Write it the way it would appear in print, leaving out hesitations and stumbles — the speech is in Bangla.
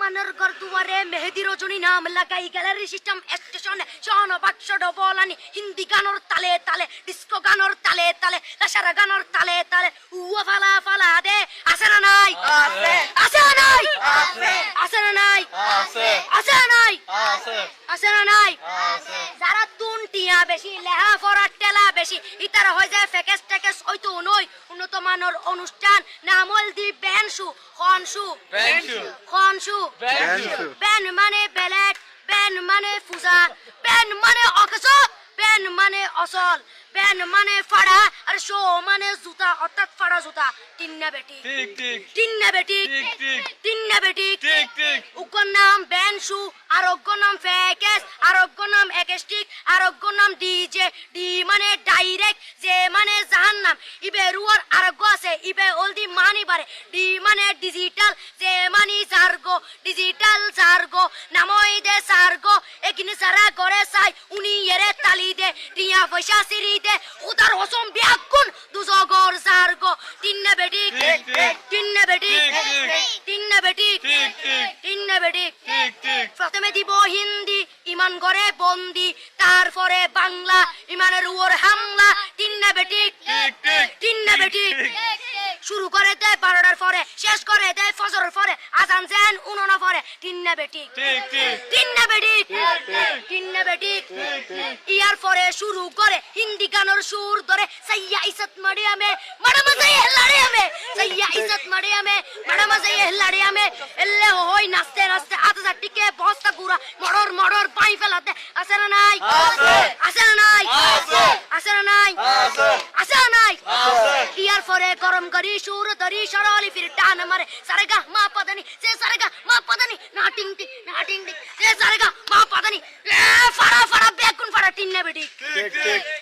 মানের ঘর দুয়ারে মেহেদি রজনী নাম লাগাই গ্যালারি সিস্টেম স্টেশনে শহন বাক্স ডবলানি হিন্দি গানোর তালে তালে ডিস্কো গানোর তালে তালে লাসারা গানোর তালে তালে উয়া ফালা ফালা দে আছে না নাই আছে আছে না নাই আছে আছে না নাই আছে আছে না নাই আছে আছে না নাই আছে যারা তুনটিয়া বেশি লেহা ফরা টেলা বেশি ইতারা হয়ে যায় ফেকেস টেকেস হয়তো নই উন্নত মানের অনুষ্ঠান নামল দি বেনশু খনশু খনশু বেন মানে বেলেট বেন মানে ফুজা বেন মানে অকস বেন মানে অসল বেন মানে ফাড়া আর শো মানে জুতা অর্থাৎ ফাড়া জুতা তিন্না বেটি ঠিক ঠিক তিন্না বেটি ঠিক ঠিক তিন্না বেটি ঠিক ঠিক উকর নাম বেনশু আরোগ্য নাম ফেকেস আরোগ্য নাম একেস্টিক আরোগ্য নাম ডিজে ডি মানে ডাইরেক্ট যে মানে জাহান্নাম ইবে রুয়ার আরোগ্য আছে ইবে অলদি মানি বারে ডি মানে ডিজিটাল যে মানি জার্গো ডিজিটাল জার্গো নামই দে সার্গো একিনি সারা করে সাই উনি এরে তালি দে টিয়া পয়সা সিরি দে উদার হসম বিয়াকুন দুজগর জার্গো তিন্না বেটি তিন্না বেটি তিন্না বেটি তিন্না বেটি প্রথমে দিব হিন্দি ইমান করে বন্দি তারপরে বাংলা ইমানের উপর হামলা তিন্না বেটি তিন্না বেটি শুরু করে দেয় 12টার পরে শেষ করে দেয় ফজরের পরে আজান যেন উননা পরে তিন্না বেটি তিন্না বেটি তিন্না বেটি ইয়ার পরে শুরু করে হিন্দি গানের সুর ধরে সাইয়া ইজ্জত মারিয়ামে ম্যাডাম যাই হেলাড়িয়ামে সাইয়া ইজ্জত মারিয়ামে ম্যাডাম যাই হেলাড়িয়ামে এলে হই নাচতে নাচতে আধা টিকে বস্তা গুড়া মড়র মড়র পাই ফেলাতে আছে না নাই আছে না নাই আছে না নাই আছে না নাই ইয়ার পরে গরম করি সুর ধরি সরলি ফির টান মারে সারেগা মা পদানি সে সারেগা মা পদানি না টিং টিং না টিং টিং সে সারেগা মা পদানি ফাড়া ফাড়া বেগুন ফাড়া টিন্না বেটি